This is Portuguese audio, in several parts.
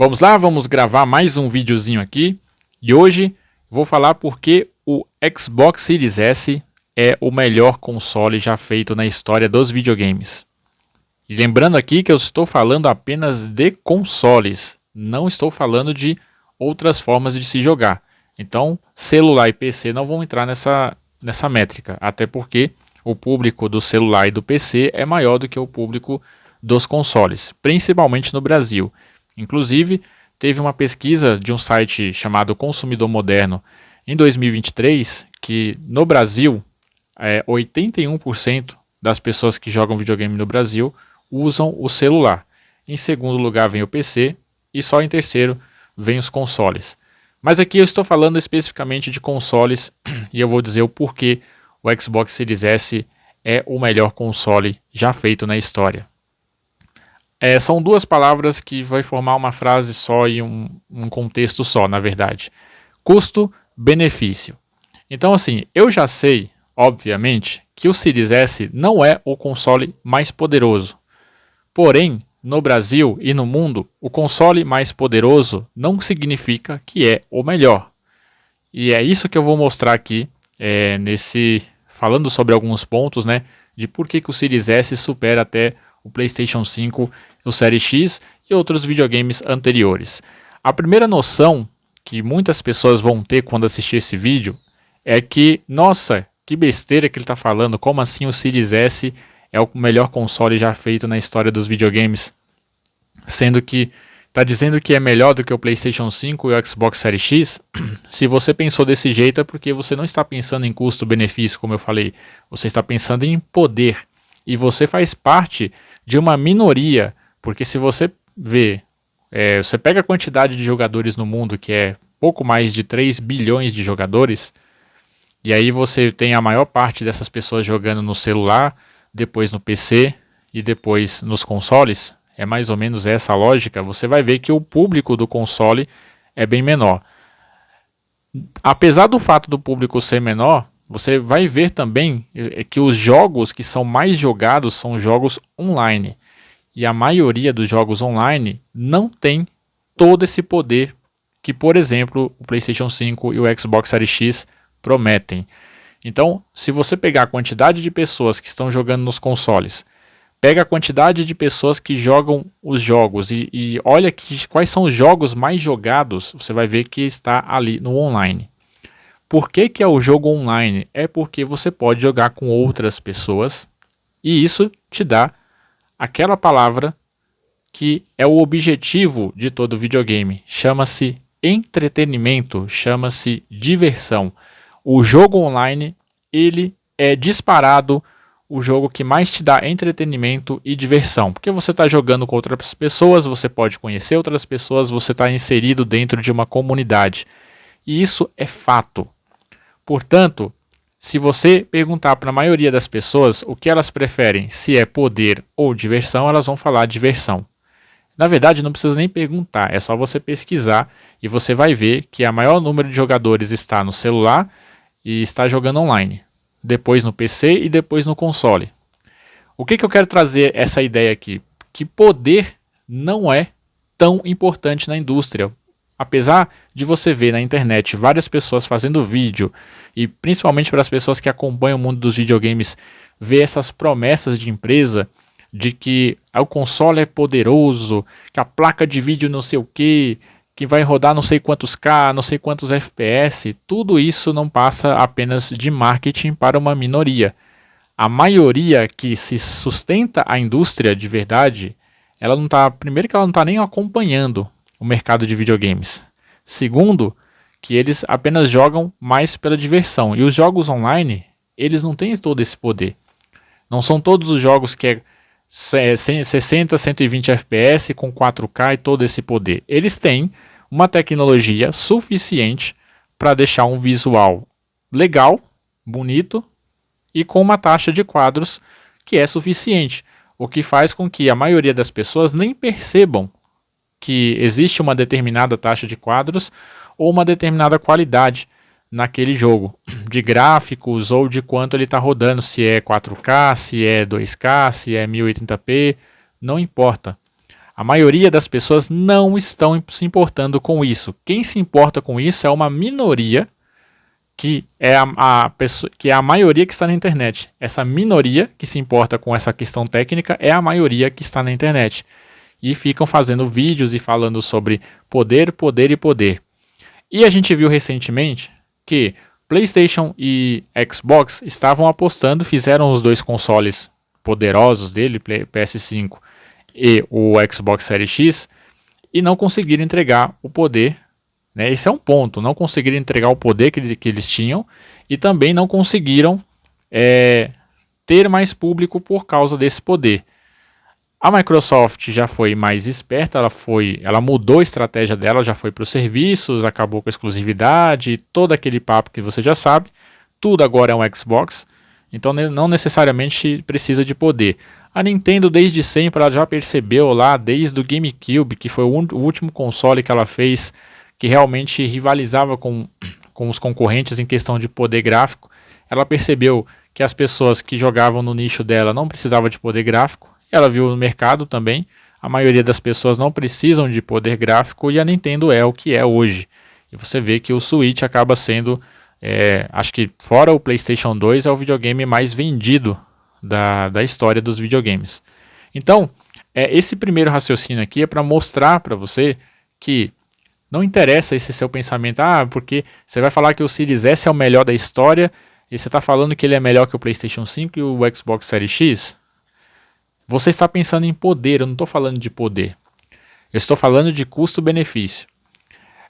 Vamos lá, vamos gravar mais um videozinho aqui. E hoje vou falar porque o Xbox Series S é o melhor console já feito na história dos videogames. E lembrando aqui que eu estou falando apenas de consoles, não estou falando de outras formas de se jogar. Então, celular e PC não vão entrar nessa métrica, até porque o público do celular e do PC é maior do que o público dos consoles, principalmente no Brasil. Inclusive, teve uma pesquisa de um site chamado Consumidor Moderno em 2023, que no Brasil, 81% das pessoas que jogam videogame no Brasil usam o celular. Em segundo lugar vem o PC e só em terceiro vem os consoles. Mas aqui eu estou falando especificamente de consoles e eu vou dizer o porquê o Xbox Series S é o melhor console já feito na história. São duas palavras que vai formar uma frase só e um contexto só, na verdade. Custo-benefício. Então, assim, eu já sei, obviamente, que o Series S não é o console mais poderoso. Porém, no Brasil e no mundo, o console mais poderoso não significa que é o melhor. E é isso que eu vou mostrar aqui, falando sobre alguns pontos, né, de por que o Series S supera até o PlayStation 5, o Series X e outros videogames anteriores. A primeira noção que muitas pessoas vão ter quando assistir esse vídeo é que, nossa, que besteira que ele está falando, como assim o Series S é o melhor console já feito na história dos videogames, sendo que está dizendo que é melhor do que o PlayStation 5 e o Xbox Series X. Se você pensou desse jeito é porque você não está pensando em custo-benefício, como eu falei, você está pensando em poder. E você faz parte de uma minoria, porque se você vê, você pega a quantidade de jogadores no mundo, que é pouco mais de 3 bilhões de jogadores, e aí você tem a maior parte dessas pessoas jogando no celular, depois no PC e depois nos consoles, é mais ou menos essa a lógica, você vai ver que o público do console é bem menor. Apesar do fato do público ser menor, você vai ver também que os jogos que são mais jogados são jogos online. E a maioria dos jogos online não tem todo esse poder que, por exemplo, o PlayStation 5 e o Xbox Series X prometem. Então, se você pegar a quantidade de pessoas que estão jogando nos consoles, pega a quantidade de pessoas que jogam os jogos e olha quais são os jogos mais jogados, você vai ver que está ali no online. Por que é o jogo online? É porque você pode jogar com outras pessoas e isso te dá aquela palavra que é o objetivo de todo videogame. Chama-se entretenimento, chama-se diversão. O jogo online, ele é disparado o jogo que mais te dá entretenimento e diversão. Porque você está jogando com outras pessoas, você pode conhecer outras pessoas, você está inserido dentro de uma comunidade. E isso é fato. Portanto, se você perguntar para a maioria das pessoas o que elas preferem, se é poder ou diversão, elas vão falar diversão. Na verdade, não precisa nem perguntar, é só você pesquisar e você vai ver que a maior número de jogadores está no celular e está jogando online. Depois no PC e depois no console. O que eu quero trazer essa ideia aqui? Que poder não é tão importante na indústria. Apesar de você ver na internet várias pessoas fazendo vídeo, e principalmente para as pessoas que acompanham o mundo dos videogames, ver essas promessas de empresa, de que o console é poderoso, que a placa de vídeo não sei o que vai rodar não sei quantos K, não sei quantos FPS, tudo isso não passa apenas de marketing para uma minoria. A maioria que se sustenta a indústria de verdade, ela não tá, primeiro que ela não está nem acompanhando o mercado de videogames. Segundo, que eles apenas jogam mais pela diversão. E os jogos online, eles não têm todo esse poder. Não são todos os jogos que é 60, 120 FPS com 4K e todo esse poder. Eles têm uma tecnologia suficiente para deixar um visual legal, bonito e com uma taxa de quadros que é suficiente. O que faz com que a maioria das pessoas nem percebam que existe uma determinada taxa de quadros ou uma determinada qualidade naquele jogo, de gráficos ou de quanto ele está rodando, se é 4K, se é 2K, se é 1080p, não importa. A maioria das pessoas não estão se importando com isso. Quem se importa com isso é uma minoria, que é que é a maioria que está na internet. Essa minoria que se importa com essa questão técnica é a maioria que está na internet. E ficam fazendo vídeos e falando sobre poder, poder e poder. E a gente viu recentemente que PlayStation e Xbox estavam apostando, fizeram os dois consoles poderosos dele, PS5 e o Xbox Series X, e não conseguiram entregar o poder, né? Esse é um ponto, não conseguiram entregar o poder que eles tinham, e também não conseguiram ter mais público por causa desse poder. A Microsoft já foi mais esperta, ela mudou a estratégia dela, já foi para os serviços, acabou com a exclusividade, todo aquele papo que você já sabe, tudo agora é um Xbox, então não necessariamente precisa de poder. A Nintendo desde sempre ela já percebeu lá, desde o GameCube, que foi o último console que ela fez, que realmente rivalizava com os concorrentes em questão de poder gráfico, ela percebeu que as pessoas que jogavam no nicho dela não precisavam de poder gráfico. Ela viu no mercado também, a maioria das pessoas não precisam de poder gráfico e a Nintendo é o que é hoje. E você vê que o Switch acaba sendo, acho que fora o PlayStation 2, é o videogame mais vendido da história dos videogames. Então, esse primeiro raciocínio aqui é para mostrar para você que não interessa esse seu pensamento, porque você vai falar que o Series S é o melhor da história e você está falando que ele é melhor que o PlayStation 5 e o Xbox Series X. Você está pensando em poder, eu não estou falando de poder. Eu estou falando de custo-benefício.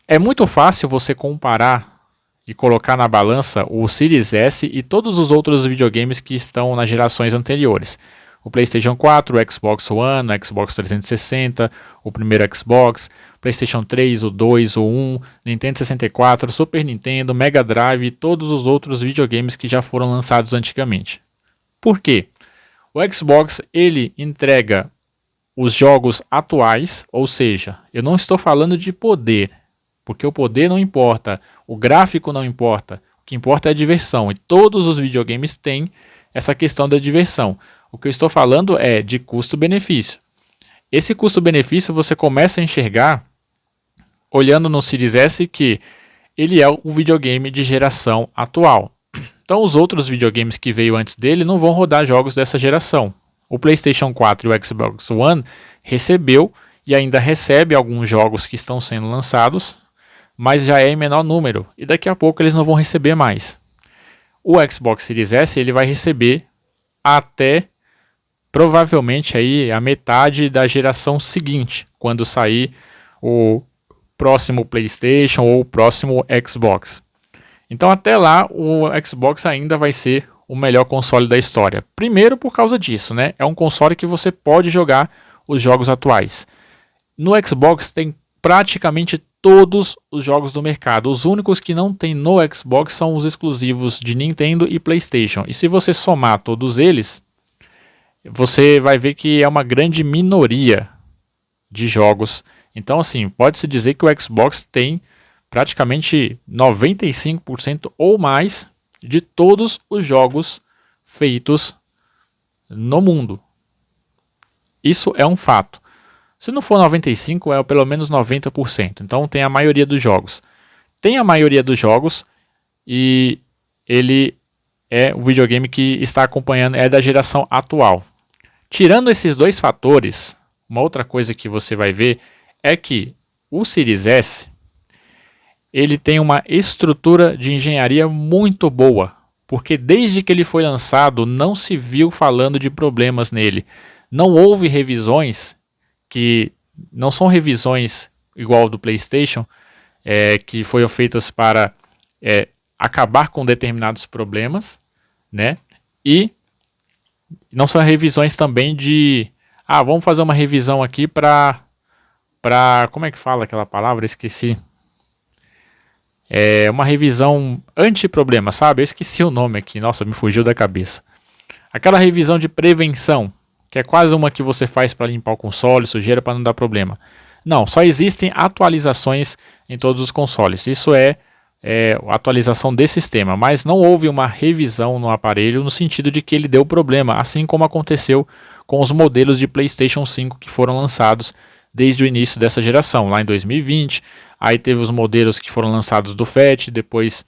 É muito fácil você comparar e colocar na balança o Series S e todos os outros videogames que estão nas gerações anteriores. O PlayStation 4, o Xbox One, o Xbox 360, o primeiro Xbox, PlayStation 3, o 2, o 1, Nintendo 64, Super Nintendo, Mega Drive e todos os outros videogames que já foram lançados antigamente. Por quê? O Xbox ele entrega os jogos atuais, ou seja, eu não estou falando de poder, porque o poder não importa, o gráfico não importa, o que importa é a diversão, e todos os videogames têm essa questão da diversão. O que eu estou falando é de custo-benefício. Esse custo-benefício você começa a enxergar olhando no Series S que ele é o videogame de geração atual. Então os outros videogames que veio antes dele não vão rodar jogos dessa geração. O PlayStation 4 e o Xbox One recebeu e ainda recebe alguns jogos que estão sendo lançados, mas já é em menor número e daqui a pouco eles não vão receber mais. O Xbox Series S ele vai receber até provavelmente aí a metade da geração seguinte, quando sair o próximo PlayStation ou o próximo Xbox. Então até lá o Xbox ainda vai ser o melhor console da história. Primeiro por causa disso, né? É um console que você pode jogar os jogos atuais. No Xbox tem praticamente todos os jogos do mercado. Os únicos que não tem no Xbox são os exclusivos de Nintendo e PlayStation. E se você somar todos eles, você vai ver que é uma grande minoria de jogos. Então assim, pode-se dizer que o Xbox tem praticamente 95% ou mais de todos os jogos feitos no mundo. Isso é um fato. Se não for 95%, é pelo menos 90%. Então tem a maioria dos jogos. Tem a maioria dos jogos e ele é o videogame que está acompanhando, é da geração atual. Tirando esses dois fatores, uma outra coisa que você vai ver é que o Series S ele tem uma estrutura de engenharia muito boa, porque desde que ele foi lançado não se viu falando de problemas nele. Não houve revisões que não são revisões igual do PlayStation, que foram feitas para acabar com determinados problemas, né? E não são revisões também de vamos fazer uma revisão aqui para como é que fala aquela palavra? Esqueci. É uma revisão anti-problema, sabe? Eu esqueci o nome aqui, nossa, me fugiu da cabeça. Aquela revisão de prevenção, que é quase uma que você faz para limpar o console, sujeira para não dar problema. Não, só existem atualizações em todos os consoles. Isso é atualização de sistema, mas não houve uma revisão no aparelho no sentido de que ele deu problema, assim como aconteceu com os modelos de PlayStation 5 que foram lançados desde o início dessa geração, lá em 2020. Aí teve os modelos que foram lançados do Fat, depois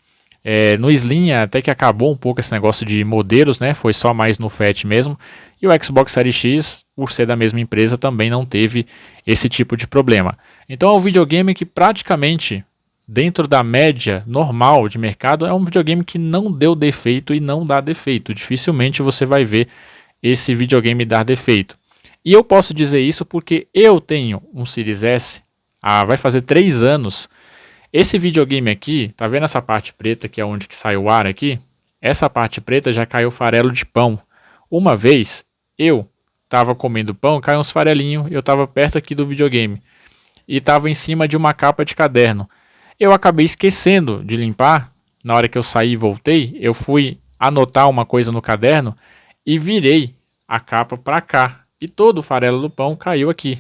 no Slim até que acabou um pouco esse negócio de modelos, né? Foi só mais no Fat mesmo. E o Xbox Series X, por ser da mesma empresa, também não teve esse tipo de problema. Então é um videogame que praticamente, dentro da média normal de mercado, é um videogame que não deu defeito e não dá defeito. Dificilmente você vai ver esse videogame dar defeito. E eu posso dizer isso porque eu tenho um Series S, vai fazer 3 anos. Esse videogame aqui, tá vendo essa parte preta que é onde que sai o ar aqui? Essa parte preta já caiu farelo de pão. Uma vez eu tava comendo pão, caiu uns farelinhos, eu tava perto aqui do videogame e tava em cima de uma capa de caderno. Eu acabei esquecendo de limpar. Na hora que eu saí e voltei, eu fui anotar uma coisa no caderno e virei a capa para cá. E todo o farelo do pão caiu aqui.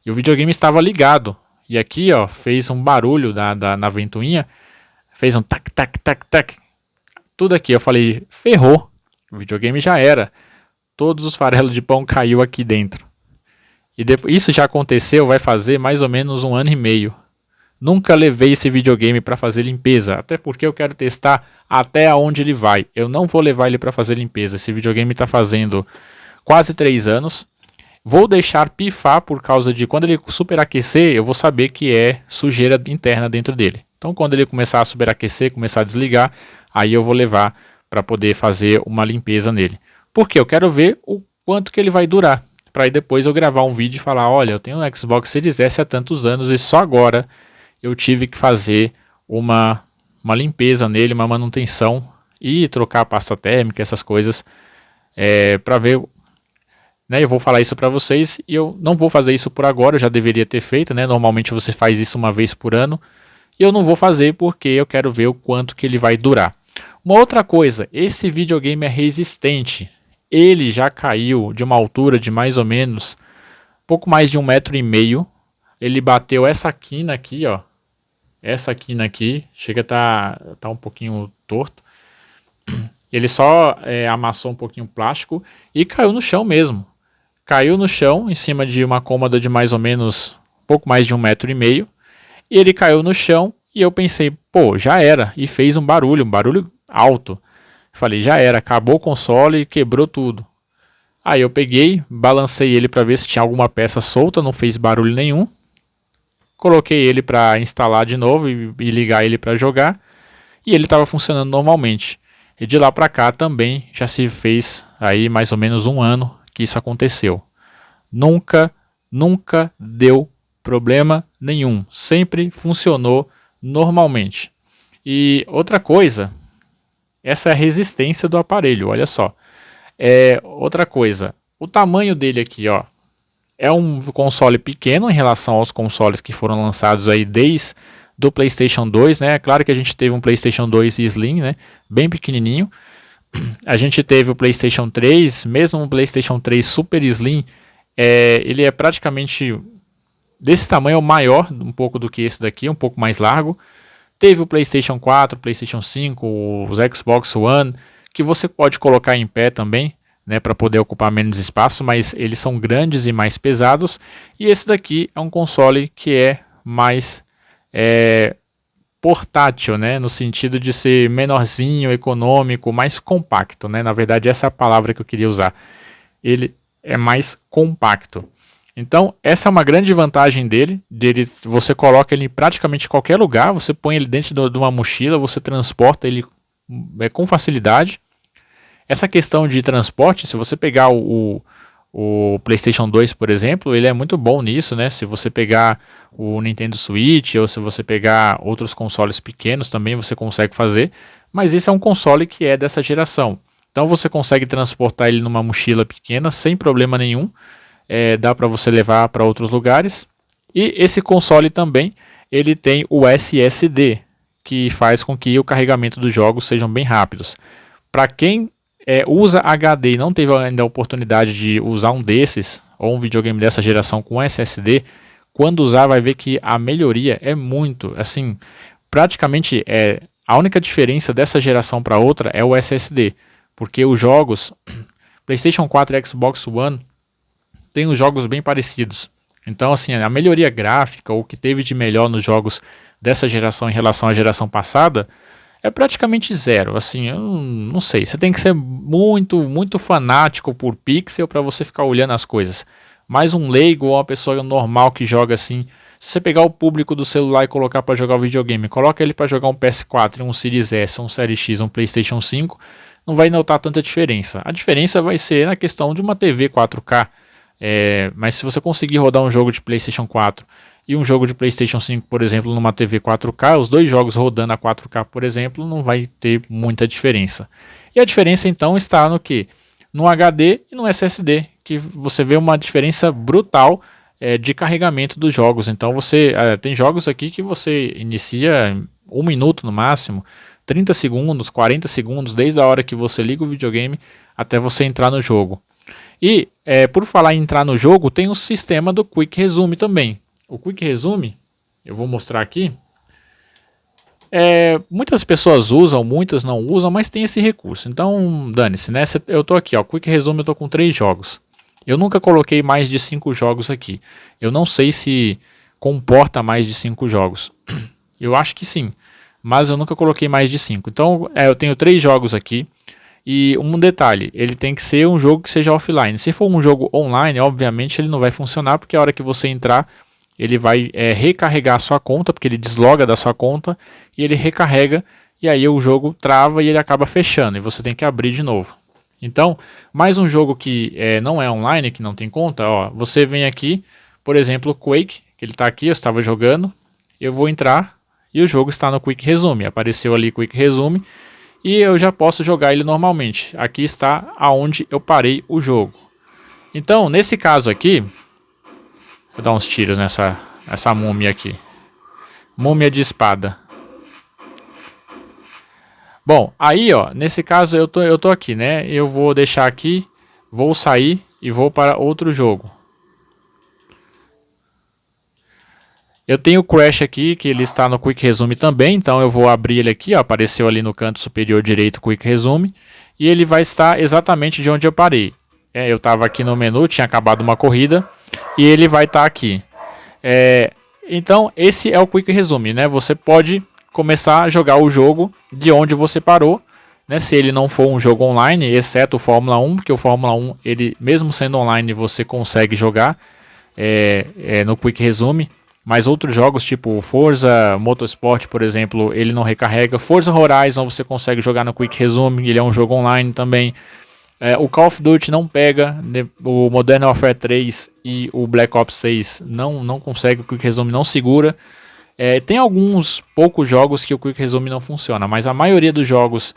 E o videogame estava ligado. E aqui, ó, fez um barulho na ventoinha. Fez um tac, tac, tac, tac. Tudo aqui. Eu falei, ferrou. O videogame já era. Todos os farelos de pão caiu aqui dentro. E depois, isso já aconteceu, vai fazer mais ou menos 1 ano e meio. Nunca levei esse videogame para fazer limpeza, até porque eu quero testar até onde ele vai. Eu não vou levar ele para fazer limpeza. Esse videogame está fazendo quase 3 anos. Vou deixar pifar por causa de quando ele superaquecer, eu vou saber que é sujeira interna dentro dele. Então quando ele começar a superaquecer, começar a desligar, aí eu vou levar para poder fazer uma limpeza nele. Porque eu quero ver o quanto que ele vai durar. Para aí depois eu gravar um vídeo e falar, olha, eu tenho um Xbox Series S há tantos anos e só agora eu tive que fazer uma limpeza nele, uma manutenção e trocar a pasta térmica, essas coisas, para ver, né? Eu vou falar isso para vocês e eu não vou fazer isso por agora, eu já deveria ter feito, né? Normalmente você faz isso uma vez por ano e eu não vou fazer porque eu quero ver o quanto que ele vai durar. Uma outra coisa, esse videogame é resistente. Ele já caiu de uma altura de mais ou menos pouco mais de 1,5 m. Ele bateu essa quina aqui, ó. Essa quina aqui chega a tá um pouquinho torto. Ele só amassou um pouquinho o plástico e caiu no chão mesmo. Caiu no chão em cima de uma cômoda de mais ou menos pouco mais de 1,5 m. E ele caiu no chão e eu pensei, pô, já era. E fez um barulho alto. Falei, já era, acabou o console e quebrou tudo. Aí eu peguei, balancei ele para ver se tinha alguma peça solta, não fez barulho nenhum. Coloquei ele para instalar de novo e ligar ele para jogar. E ele estava funcionando normalmente. E de lá para cá também já se fez aí mais ou menos 1 ano que isso aconteceu. Nunca deu problema nenhum. Sempre funcionou normalmente. E outra coisa, essa é a resistência do aparelho, olha só. Outra coisa, o tamanho dele aqui, ó, é um console pequeno em relação aos consoles que foram lançados aí desde do PlayStation 2, né? É claro que a gente teve um PlayStation 2 Slim, né? Bem pequenininho. A gente teve o PlayStation 3, mesmo o PlayStation 3 Super Slim, ele é praticamente desse tamanho, maior um pouco do que esse daqui, um pouco mais largo. Teve o PlayStation 4, PlayStation 5, os Xbox One, que você pode colocar em pé também, né, para poder ocupar menos espaço, mas eles são grandes e mais pesados. E esse daqui é um console que é mais portátil, né, no sentido de ser menorzinho, econômico, mais compacto, né? Na verdade, essa é a palavra que eu queria usar. Ele é mais compacto. Então, essa é uma grande vantagem dele. Você coloca ele em praticamente qualquer lugar, você põe ele dentro de uma mochila, você transporta ele com facilidade. Essa questão de transporte, se você pegar o PlayStation 2, por exemplo, ele é muito bom nisso, né? Se você pegar o Nintendo Switch ou se você pegar outros consoles pequenos também você consegue fazer, mas esse é um console que é dessa geração. Então você consegue transportar ele numa mochila pequena sem problema nenhum, dá para você levar para outros lugares. E esse console também, ele tem o SSD, que faz com que o carregamento dos jogos sejam bem rápidos. Para quem usa HD e não teve ainda a oportunidade de usar um desses, ou um videogame dessa geração com SSD, quando usar vai ver que a melhoria é muito, assim, praticamente a única diferença dessa geração para outra é o SSD, porque os jogos PlayStation 4 e Xbox One têm os jogos bem parecidos. Então, assim, a melhoria gráfica, o que teve de melhor nos jogos dessa geração em relação à geração passada, é praticamente zero. Assim, eu não sei. Você tem que ser muito fanático por pixel para você ficar olhando as coisas. Mas um leigo ou uma pessoa normal que joga assim, se você pegar o público do celular e colocar para jogar o videogame, coloca ele para jogar um PS4, um Series S, um Series X, um PlayStation 5, não vai notar tanta diferença. A diferença vai ser na questão de uma TV 4K. Mas se você conseguir rodar um jogo de PlayStation 4 e um jogo de PlayStation 5, por exemplo, numa TV 4K, os dois jogos rodando a 4K, por exemplo, não vai ter muita diferença. E a diferença então está no que? No HD e no SSD, que você vê uma diferença brutal de carregamento dos jogos. Então você tem jogos aqui que você inicia em 1 minuto no máximo, 30 segundos, 40 segundos, desde a hora que você liga o videogame até você entrar no jogo. E por falar em entrar no jogo, tem o sistema do Quick Resume também. O Quick Resume, eu vou mostrar aqui. Muitas pessoas usam, muitas não usam, mas tem esse recurso. Então, dane-se, né? Eu tô aqui, ó, Quick Resume, eu tô com 3 jogos. Eu nunca coloquei mais de 5 jogos aqui. Eu não sei se comporta mais de 5 jogos. Eu acho que sim, mas eu nunca coloquei mais de 5. Então, eu tenho 3 jogos aqui. E um detalhe, ele tem que ser um jogo que seja offline. Se for um jogo online, obviamente ele não vai funcionar, porque a hora que você entrar, ele vai recarregar a sua conta, porque ele desloga da sua conta, e ele recarrega, e aí o jogo trava e ele acaba fechando, e você tem que abrir de novo. Então, mais um jogo que não é online, que não tem conta, ó, você vem aqui, por exemplo, o Quake, que ele está aqui, eu estava jogando, eu vou entrar, e o jogo está no Quick Resume, apareceu ali Quick Resume, e eu já posso jogar ele normalmente. Aqui está aonde eu parei o jogo. Então, nesse caso aqui, vou dar uns tiros nessa múmia aqui. Múmia de espada. Bom, aí ó, nesse caso eu tô aqui, né? Eu vou deixar aqui, vou sair e vou para outro jogo. Eu tenho o Crash aqui, que ele está no Quick Resume também, então eu vou abrir ele aqui, ó, apareceu ali no canto superior direito Quick Resume, e ele vai estar exatamente de onde eu parei. Eu estava aqui no menu, tinha acabado uma corrida, e ele vai estar aqui. Então esse é o Quick Resume, né? Você pode começar a jogar o jogo de onde você parou, né? Se ele não for um jogo online, exceto o Fórmula 1, porque o Fórmula 1, ele mesmo sendo online, você consegue jogar no Quick Resume. Mas outros jogos, tipo Forza Motorsport, por exemplo, ele não recarrega. Forza Horizon você consegue jogar no Quick Resume, ele é um jogo online também. O Call of Duty não pega, o Modern Warfare 3 e o Black Ops 6 não consegue, o Quick Resume não segura. Tem alguns poucos jogos que o Quick Resume não funciona, mas a maioria dos jogos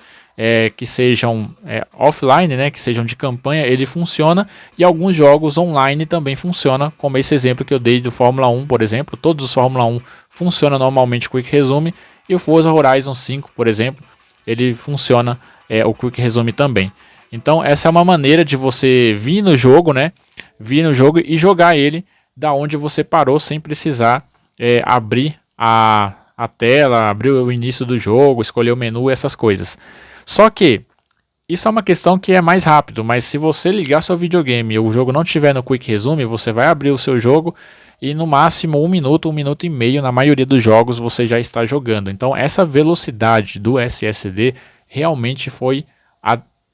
que sejam offline, né, que sejam de campanha, ele funciona, e alguns jogos online também funcionam, como esse exemplo que eu dei do Fórmula 1, por exemplo. Todos os Fórmula 1 funcionam normalmente Quick Resume, e o Forza Horizon 5, por exemplo, ele funciona o Quick Resume também. Então essa é uma maneira de você vir no jogo, né, vir no jogo e jogar ele da onde você parou, sem precisar abrir a tela, abrir o início do jogo, escolher o menu, essas coisas. Só que isso é uma questão que é mais rápido, mas se você ligar seu videogame e o jogo não estiver no Quick Resume, você vai abrir o seu jogo e no máximo 1 minuto, 1 minuto e meio, na maioria dos jogos você já está jogando. Então essa velocidade do SSD realmente foi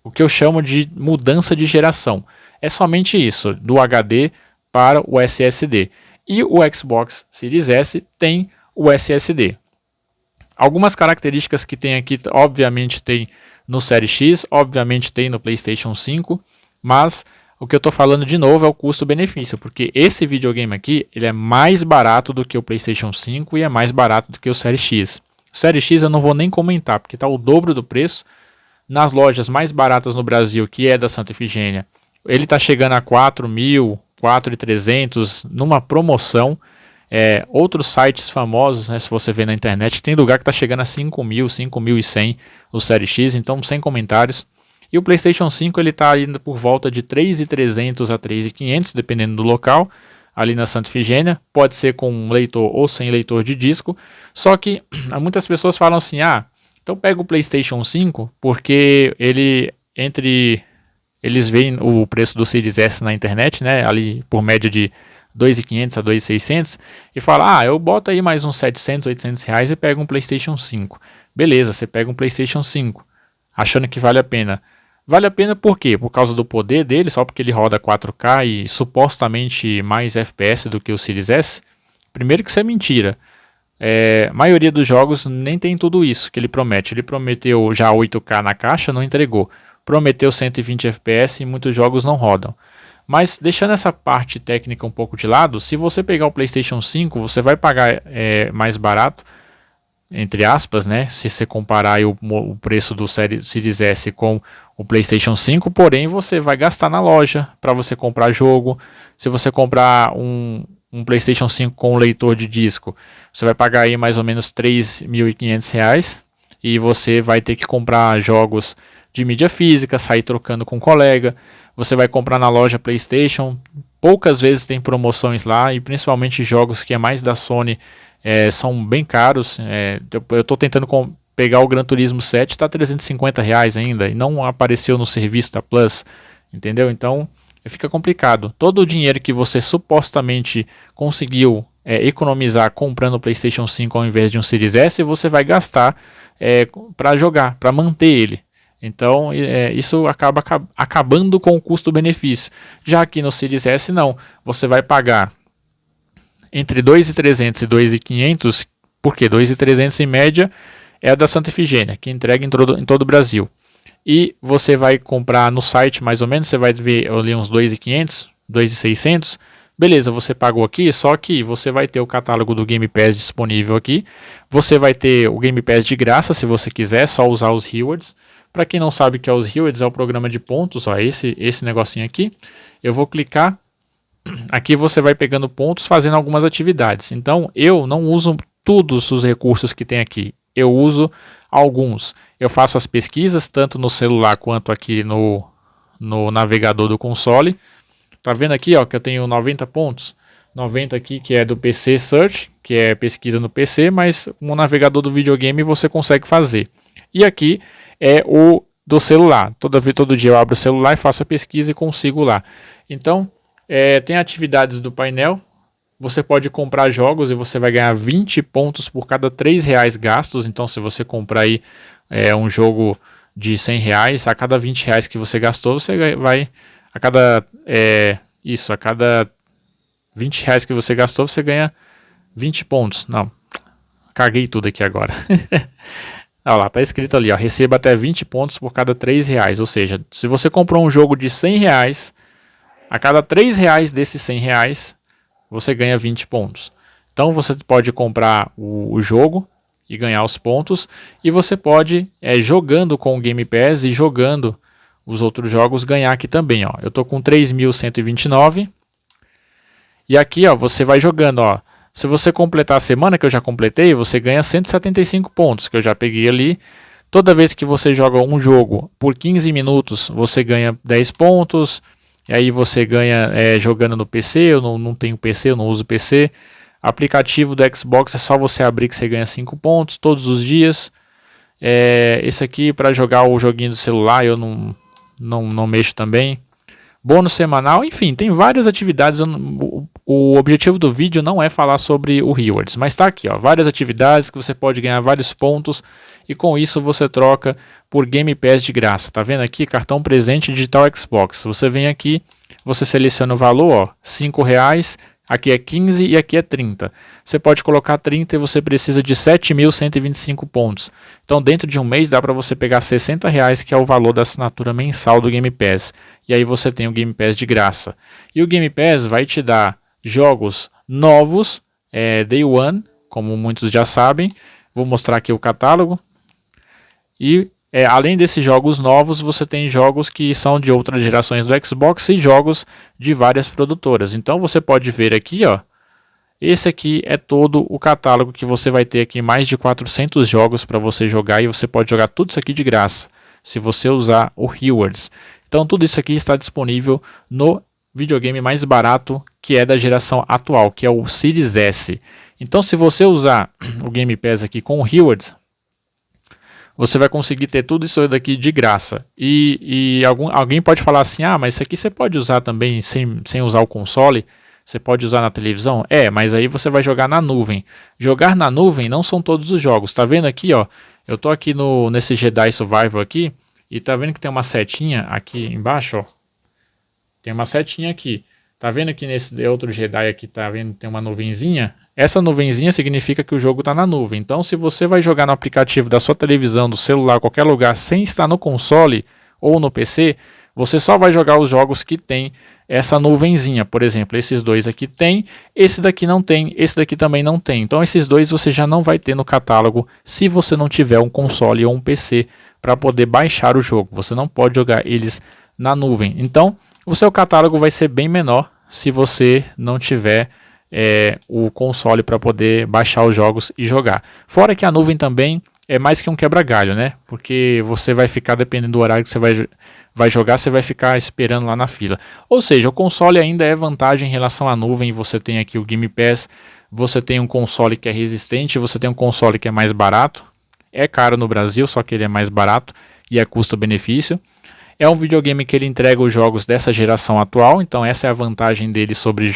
o que eu chamo de mudança de geração. É somente isso, do HD para o SSD. E o Xbox Series S tem o SSD. Algumas características que tem aqui, obviamente tem no Series X, obviamente tem no PlayStation 5, mas o que eu estou falando de novo é o custo-benefício, porque esse videogame aqui ele é mais barato do que o PlayStation 5 e é mais barato do que o Series X. O Series X eu não vou nem comentar, porque está o dobro do preço. Nas lojas mais baratas no Brasil, que é da Santa Efigênia, ele está chegando a 4.000, 4.300 numa promoção. Outros sites famosos, né, se você vê na internet, tem lugar que está chegando a 5.000, 5.100 o Série X, então sem comentários. E o PlayStation 5 ele está indo por volta de 3.300 a 3.500, dependendo do local, ali na Santa Efigênia. Pode ser com um leitor ou sem leitor de disco. Só que muitas pessoas falam assim, então pega o PlayStation 5, porque eles veem o preço do Series S na internet, né, ali por média de 2.500 a 2.600 e fala, eu boto aí mais uns 700, 800 reais e pego um PlayStation 5. Beleza, você pega um PlayStation 5, achando que vale a pena. Vale a pena por quê? Por causa do poder dele, só porque ele roda 4K e supostamente mais FPS do que o Series S? Primeiro que isso é mentira. A maioria dos jogos nem tem tudo isso que ele promete. Ele prometeu já 8K na caixa, não entregou. Prometeu 120 FPS e muitos jogos não rodam. Mas deixando essa parte técnica um pouco de lado, se você pegar o PlayStation 5, você vai pagar mais barato, entre aspas, né? Se você comparar aí o preço do Series S com o PlayStation 5, porém você vai gastar na loja para você comprar jogo. Se você comprar um PlayStation 5 com um leitor de disco, você vai pagar aí mais ou menos R$3.500 e você vai ter que comprar jogos de mídia física, sair trocando com um colega. Você vai comprar na loja PlayStation, poucas vezes tem promoções lá e principalmente jogos que é mais da Sony são bem caros. Eu estou tentando pegar o Gran Turismo 7, está R$350 ainda e não apareceu no serviço da Plus, entendeu? Então fica complicado. Todo o dinheiro que você supostamente conseguiu economizar comprando o PlayStation 5 ao invés de um Series S, você vai gastar para jogar, para manter ele. Então isso acaba acabando com o custo-benefício. Já aqui no Series S não, você vai pagar entre 2.300 e 2.500, porque 2.300 em média é a da Santa Efigênia, que entrega em todo o Brasil. E você vai comprar no site mais ou menos, você vai ver ali uns 2.500, 2.600, beleza, você pagou aqui, só que você vai ter o catálogo do Game Pass disponível aqui, você vai ter o Game Pass de graça se você quiser, só usar os rewards. Para quem não sabe o que é os rewards, é o programa de pontos, ó, esse negocinho aqui, eu vou clicar, aqui você vai pegando pontos, fazendo algumas atividades. Então eu não uso todos os recursos que tem aqui, eu uso alguns. Eu faço as pesquisas tanto no celular quanto aqui no navegador do console. Tá vendo aqui, ó, que eu tenho 90 pontos? 90 aqui que é do PC Search, que é pesquisa no PC, mas no navegador do videogame você consegue fazer. E aqui é o do celular. Todo dia eu abro o celular e faço a pesquisa e consigo lá. Então, tem atividades do painel. Você pode comprar jogos e você vai ganhar 20 pontos por cada R$3 gastos. Então, se você comprar aí um jogo de R$100, a cada R$20 que você gastou, você vai... A cada R$20 que você gastou, você ganha 20 pontos. Não, caguei tudo aqui agora. Olha lá, tá escrito ali, ó, receba até 20 pontos por cada R$3. Ou seja, se você comprou um jogo de R$100, a cada R$3 desses R$100, você ganha 20 pontos. Então você pode comprar o jogo e ganhar os pontos, e você pode, jogando com o Game Pass e jogando os outros jogos, ganhar aqui também. Ó. Eu estou com 3.129, e aqui ó, você vai jogando. Ó. Se você completar a semana, que eu já completei, você ganha 175 pontos, que eu já peguei ali. Toda vez que você joga um jogo por 15 minutos, você ganha 10 pontos. E aí você ganha jogando no PC, eu não tenho PC, eu não uso PC. Aplicativo do Xbox é só você abrir que você ganha 5 pontos todos os dias. Esse aqui para jogar o joguinho do celular eu não mexo também. Bônus semanal, enfim, tem várias atividades. O objetivo do vídeo não é falar sobre o Rewards, mas está aqui, ó, várias atividades que você pode ganhar vários pontos e com isso você troca por Game Pass de graça. Tá vendo aqui? Cartão presente digital Xbox. Você vem aqui, você seleciona o valor, ó, R$5, aqui é 15 e aqui é 30. Você pode colocar 30 e você precisa de 7.125 pontos. Então dentro de um mês dá para você pegar R$60, que é o valor da assinatura mensal do Game Pass. E aí você tem o Game Pass de graça. E o Game Pass vai te dar jogos novos, Day One, como muitos já sabem. Vou mostrar aqui o catálogo. E além desses jogos novos, você tem jogos que são de outras gerações do Xbox e jogos de várias produtoras. Então você pode ver aqui, ó, esse aqui é todo o catálogo que você vai ter aqui, mais de 400 jogos para você jogar, e você pode jogar tudo isso aqui de graça, se você usar o Rewards. Então tudo isso aqui está disponível no videogame mais barato, que é da geração atual, que é o Series S. Então se você usar o Game Pass aqui com o Rewards, você vai conseguir ter tudo isso daqui de graça. E alguém pode falar assim, mas isso aqui você pode usar também sem usar o console. Você pode usar na televisão? Mas aí você vai jogar na nuvem. Jogar na nuvem não são todos os jogos. Tá vendo aqui, ó? Eu tô aqui nesse Jedi Survival aqui. E tá vendo que tem uma setinha aqui embaixo, ó? Tem uma setinha aqui. Tá vendo que nesse outro Jedi aqui, tá vendo que tem uma nuvenzinha? Essa nuvenzinha significa que o jogo tá na nuvem. Então, se você vai jogar no aplicativo da sua televisão, do celular, qualquer lugar, sem estar no console ou no PC, você só vai jogar os jogos que tem essa nuvenzinha. Por exemplo, esses dois aqui tem, esse daqui não tem, esse daqui também não tem. Então, esses dois você já não vai ter no catálogo se você não tiver um console ou um PC para poder baixar o jogo. Você não pode jogar eles na nuvem. Então, o seu catálogo vai ser bem menor se você não tiver o console para poder baixar os jogos e jogar. Fora que a nuvem também é mais que um quebra-galho, né? Porque você vai ficar, dependendo do horário que você vai jogar, você vai ficar esperando lá na fila. Ou seja, o console ainda é vantagem em relação à nuvem. Você tem aqui o Game Pass, você tem um console que é resistente, você tem um console que é mais barato. É caro no Brasil, só que ele é mais barato e é custo-benefício. É um videogame que ele entrega os jogos dessa geração atual, então essa é a vantagem dele sobre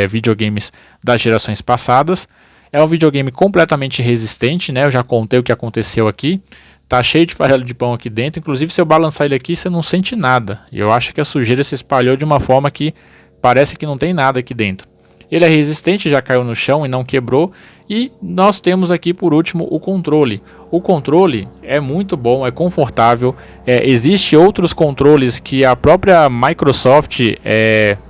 videogames das gerações passadas. É um videogame completamente resistente, né? Eu já contei o que aconteceu aqui. Tá cheio de farelo de pão aqui dentro, inclusive se eu balançar ele aqui você não sente nada. E eu acho que a sujeira se espalhou de uma forma que parece que não tem nada aqui dentro. Ele é resistente, já caiu no chão e não quebrou. E nós temos aqui por último o controle. O controle é muito bom, é confortável. Existem outros controles que a própria Microsoft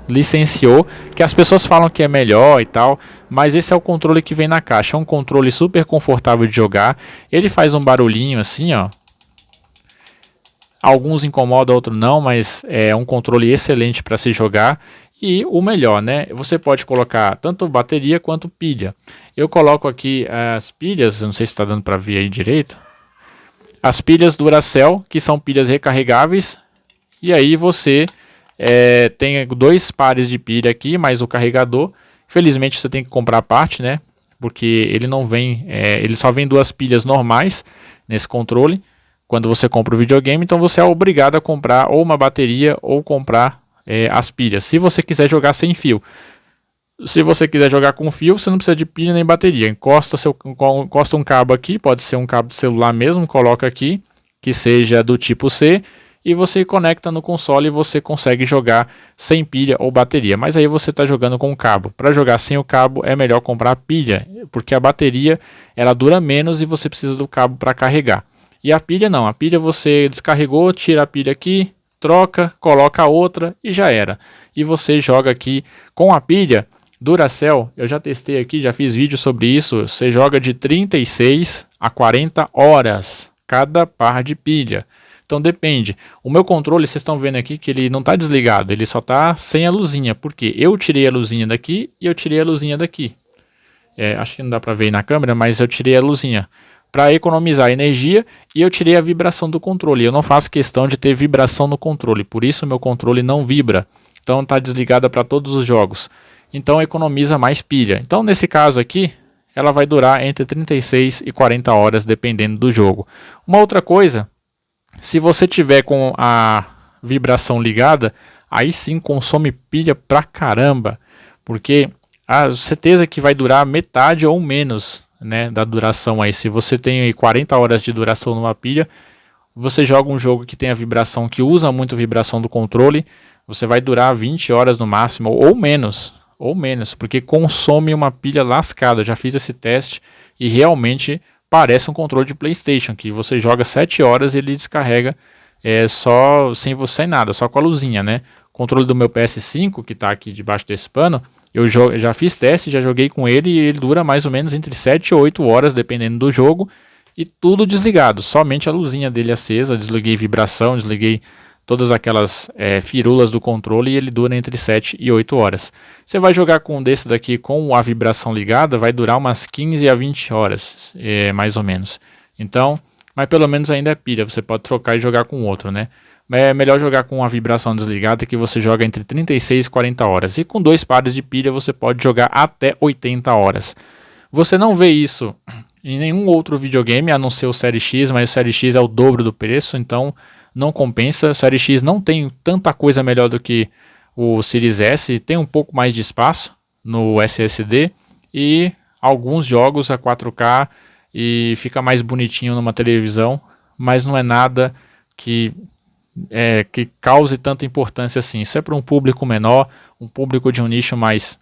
licenciou, que as pessoas falam que é melhor e tal. Mas esse é o controle que vem na caixa. É um controle super confortável de jogar. Ele faz um barulhinho assim, ó. Alguns incomodam, outros não, mas é um controle excelente para se jogar. E o melhor, né? Você pode colocar tanto bateria quanto pilha. Eu coloco aqui as pilhas, não sei se está dando para ver aí direito. As pilhas Duracell, que são pilhas recarregáveis. E aí você tem dois pares de pilha aqui, mais o carregador. Infelizmente você tem que comprar a parte, né? Porque ele não vem, ele só vem duas pilhas normais nesse controle. Quando você compra o videogame, então você é obrigado a comprar ou uma bateria ou comprar as pilhas, se você quiser jogar sem fio. Se você quiser jogar com fio, você não precisa de pilha nem bateria. Encosta um cabo aqui, pode ser um cabo de celular mesmo, coloca aqui, que seja do tipo C, e você conecta no console e você consegue jogar sem pilha ou bateria. Mas aí você está jogando com cabo. Para jogar sem o cabo é melhor comprar pilha, porque a bateria ela dura menos e você precisa do cabo para carregar. E a pilha não, a pilha você descarregou, tira a pilha aqui, troca, coloca outra e já era. E você joga aqui com a pilha Duracell. Eu já testei aqui, já fiz vídeo sobre isso. Você joga de 36 a 40 horas cada par de pilha. Então depende. O meu controle, vocês estão vendo aqui que ele não está desligado, ele só está sem a luzinha. Porque eu tirei a luzinha daqui e eu tirei a luzinha daqui. Acho que não dá para ver aí na câmera, mas eu tirei a luzinha para economizar energia e eu tirei a vibração do controle. Eu não faço questão de ter vibração no controle, por isso meu controle não vibra. Então está desligada para todos os jogos. Então economiza mais pilha. Então nesse caso aqui, ela vai durar entre 36 e 40 horas, dependendo do jogo. Uma outra coisa, se você tiver com a vibração ligada, aí sim consome pilha pra caramba, porque a certeza que vai durar metade ou menos, né, da duração aí. Se você tem 40 horas de duração numa pilha, você joga um jogo que tem a vibração, que usa muito a vibração do controle, você vai durar 20 horas no máximo, ou menos, porque consome uma pilha lascada. Eu já fiz esse teste e realmente parece um controle de PlayStation, que você joga 7 horas e ele descarrega só sem nada, só com a luzinha, né? O controle do meu PS5, que está aqui debaixo desse pano, eu já fiz teste, já joguei com ele e ele dura mais ou menos entre 7 e 8 horas, dependendo do jogo, e tudo desligado, somente a luzinha dele acesa. Desliguei vibração, desliguei todas aquelas firulas do controle e ele dura entre 7 e 8 horas. Você vai jogar com um desse daqui com a vibração ligada, vai durar umas 15 a 20 horas, mais ou menos. Então, mas pelo menos ainda é pilha, você pode trocar e jogar com outro, né? É melhor jogar com a vibração desligada, que você joga entre 36 e 40 horas. E com dois pares de pilha você pode jogar até 80 horas. Você não vê isso em nenhum outro videogame, a não ser o Série X, mas o Série X é o dobro do preço, então não compensa. O Série X não tem tanta coisa melhor do que o Series S, tem um pouco mais de espaço, no SSD e alguns jogos a 4K e fica mais bonitinho numa televisão, mas não é nada que cause tanta importância assim. Isso é para um público menor, um público de um nicho mais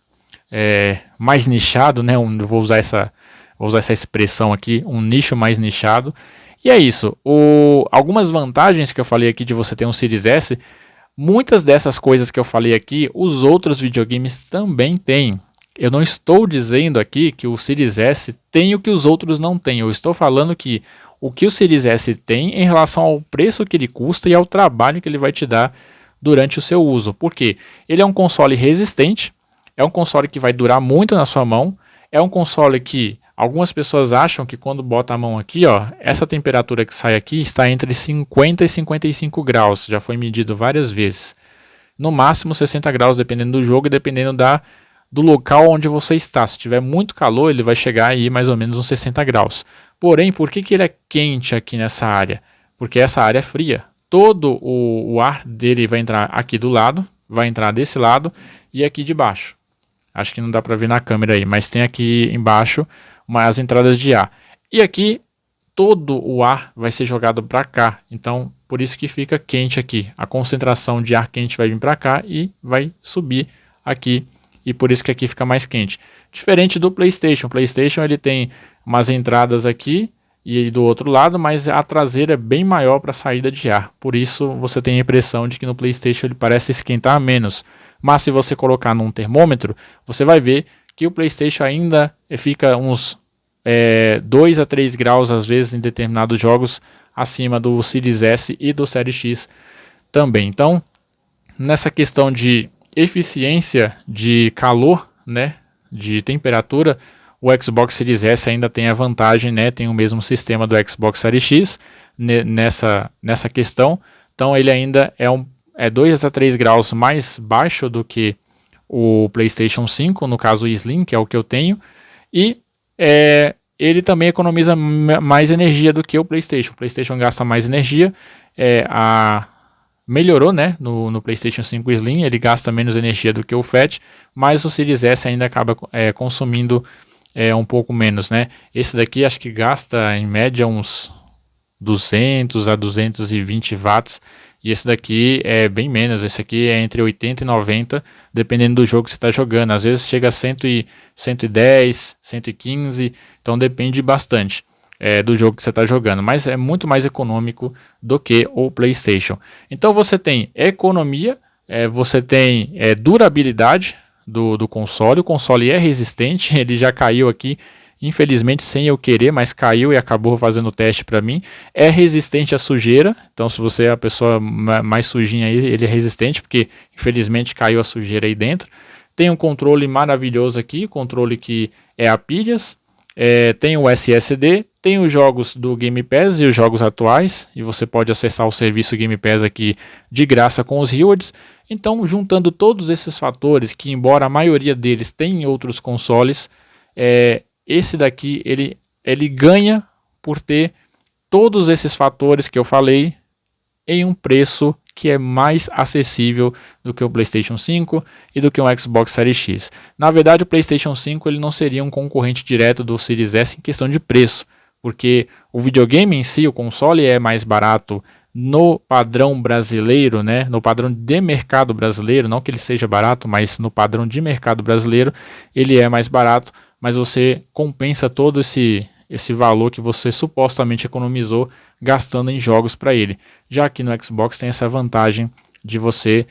nichado, né? Vou usar essa expressão aqui, um nicho mais nichado. E é isso. Algumas vantagens que eu falei aqui de você ter um Series S, muitas dessas coisas que eu falei aqui, os outros videogames também têm. Eu não estou dizendo aqui que o Series S tem o que os outros não têm. Eu estou falando que o que o Series S tem em relação ao preço que ele custa e ao trabalho que ele vai te dar durante o seu uso. Por quê? Ele é um console resistente, é um console que vai durar muito na sua mão, é um console que algumas pessoas acham que quando bota a mão aqui, ó, essa temperatura que sai aqui está entre 50 e 55 graus, já foi medido várias vezes. No máximo 60 graus, dependendo do jogo e dependendo do local onde você está. Se tiver muito calor, ele vai chegar aí mais ou menos uns 60 graus. Porém, por que ele é quente aqui nessa área? Porque essa área é fria. Todo o ar dele vai entrar aqui do lado, vai entrar desse lado e aqui de baixo. Acho que não dá para ver na câmera aí, mas tem aqui embaixo as entradas de ar. E aqui todo o ar vai ser jogado para cá. Então, por isso que fica quente aqui. A concentração de ar quente vai vir para cá e vai subir aqui. E por isso que aqui fica mais quente. Diferente do PlayStation. O PlayStation ele tem umas entradas aqui e do outro lado, mas a traseira é bem maior para a saída de ar. Por isso você tem a impressão de que no PlayStation ele parece esquentar menos. Mas se você colocar num termômetro, você vai ver que o PlayStation ainda fica uns 2 a 3 graus, às vezes, em determinados jogos, acima do Series S e do Series X também. Então, nessa questão de eficiência de calor, né, de temperatura, o Xbox Series S ainda tem a vantagem, né, tem o mesmo sistema do Xbox Series X nessa questão. Então, ele ainda é 2 a 3 graus mais baixo do que o PlayStation 5, no caso o Slim, que é o que eu tenho, e ele também economiza mais energia do que o PlayStation. O PlayStation gasta mais energia, melhorou, né, no PlayStation 5 Slim, ele gasta menos energia do que o Fat, mas o Series S ainda acaba consumindo um pouco menos, né. Esse daqui acho que gasta em média uns 200 a 220 watts, e esse daqui é bem menos, esse aqui é entre 80 e 90, dependendo do jogo que você está jogando, às vezes chega a 110, 115, então depende bastante do jogo que você está jogando, mas é muito mais econômico do que o PlayStation. Então você tem economia, você tem durabilidade do console, o console é resistente, ele já caiu aqui, infelizmente sem eu querer, mas caiu e acabou fazendo o teste para mim. É resistente à sujeira, então se você é a pessoa mais sujinha aí, ele é resistente, porque infelizmente caiu a sujeira aí dentro. Tem um controle maravilhoso aqui, controle que é a pilhas, tem o SSD, tem os jogos do Game Pass e os jogos atuais, e você pode acessar o serviço Game Pass aqui de graça com os rewards. Então, juntando todos esses fatores, que embora a maioria deles tenha em outros consoles, esse daqui ele ganha por ter todos esses fatores que eu falei em um preço que é mais acessível do que o PlayStation 5 e do que o Xbox Series X. Na verdade, o PlayStation 5 ele não seria um concorrente direto do Series S em questão de preço, porque o videogame em si, o console, é mais barato no padrão brasileiro, né? No padrão de mercado brasileiro, não que ele seja barato, mas no padrão de mercado brasileiro ele é mais barato, mas você compensa todo esse valor que você supostamente economizou gastando em jogos para ele. Já que no Xbox tem essa vantagem de você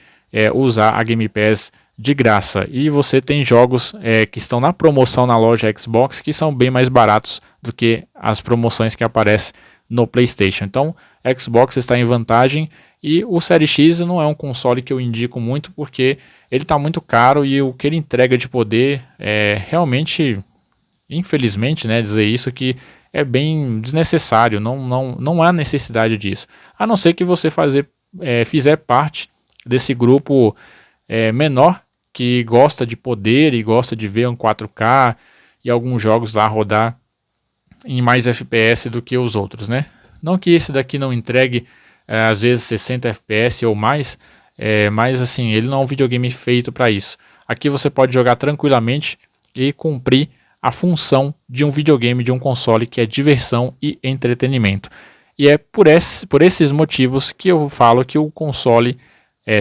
usar a Game Pass de graça. E você tem jogos que estão na promoção na loja Xbox que são bem mais baratos do que as promoções que aparecem no PlayStation. Então, Xbox está em vantagem e o Series X não é um console que eu indico muito porque ele está muito caro e o que ele entrega de poder é realmente, infelizmente, né, dizer isso, que é bem desnecessário, não há necessidade disso. A não ser que você fizer parte desse grupo menor que gosta de poder e gosta de ver um 4K e alguns jogos lá rodar em mais FPS do que os outros, né? Não que esse daqui não entregue às vezes 60 FPS ou mais, mas assim, ele não é um videogame feito para isso. aqui você pode jogar tranquilamente e cumprir a função de um videogame, de um console, que é diversão e entretenimento. E é por esses motivos que eu falo que o console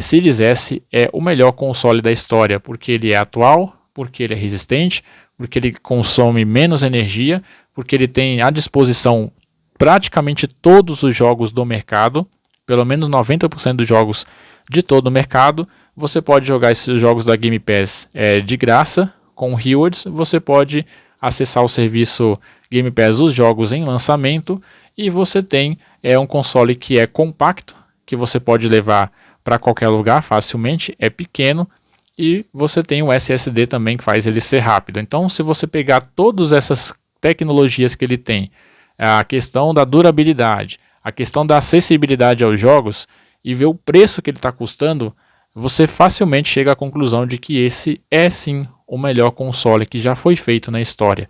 Series S é o melhor console da história, porque ele é atual, porque ele é resistente, porque ele consome menos energia, porque ele tem à disposição praticamente todos os jogos do mercado, pelo menos 90% dos jogos de todo o mercado. Você pode jogar esses jogos da Game Pass de graça, com rewards. Você pode acessar o serviço Game Pass, os jogos em lançamento, e você tem um console que é compacto, que você pode levar para qualquer lugar facilmente, é pequeno, e você tem o SSD também que faz ele ser rápido. Então, se você pegar todas essas tecnologias que ele tem, a questão da durabilidade, a questão da acessibilidade aos jogos, e ver o preço que ele está custando, você facilmente chega à conclusão de que esse é sim o melhor console que já foi feito na história.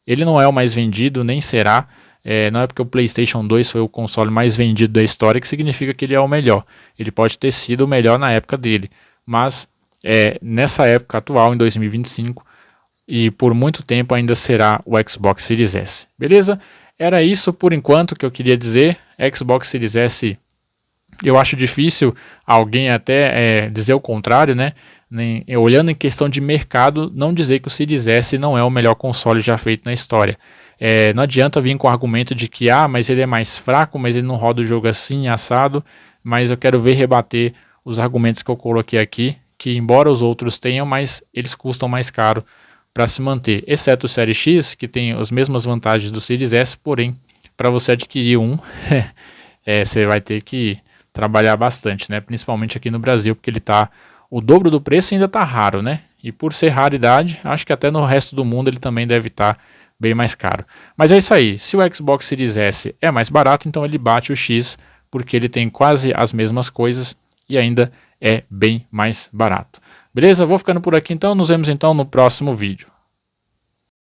Ele não é o mais vendido, nem será. Não é porque o PlayStation 2 foi o console mais vendido da história que significa que ele é o melhor. Ele pode ter sido o melhor na época dele, mas nessa época atual, em 2025, e por muito tempo ainda será o Xbox Series S. Beleza? Era isso por enquanto que eu queria dizer. Xbox Series S, eu acho difícil alguém até dizer o contrário, né? Olhando em questão de mercado, não dizer que o Series S não é o melhor console já feito na história. Não adianta vir com o argumento de que mas ele é mais fraco, mas ele não roda o jogo assim, assado. Mas eu quero ver rebater os argumentos que eu coloquei aqui, que embora os outros tenham, mas eles custam mais caro para se manter, exceto o Series X, que tem as mesmas vantagens do Series S, porém, para você adquirir um, você vai ter que trabalhar bastante, né? Principalmente aqui no Brasil, porque ele está o dobro do preço e ainda está raro, né? E por ser raridade, acho que até no resto do mundo ele também deve estar bem mais caro. Mas é isso aí, se o Xbox Series S é mais barato, então ele bate o X, porque ele tem quase as mesmas coisas e ainda é bem mais barato. Beleza? Vou ficando por aqui então, nos vemos então no próximo vídeo.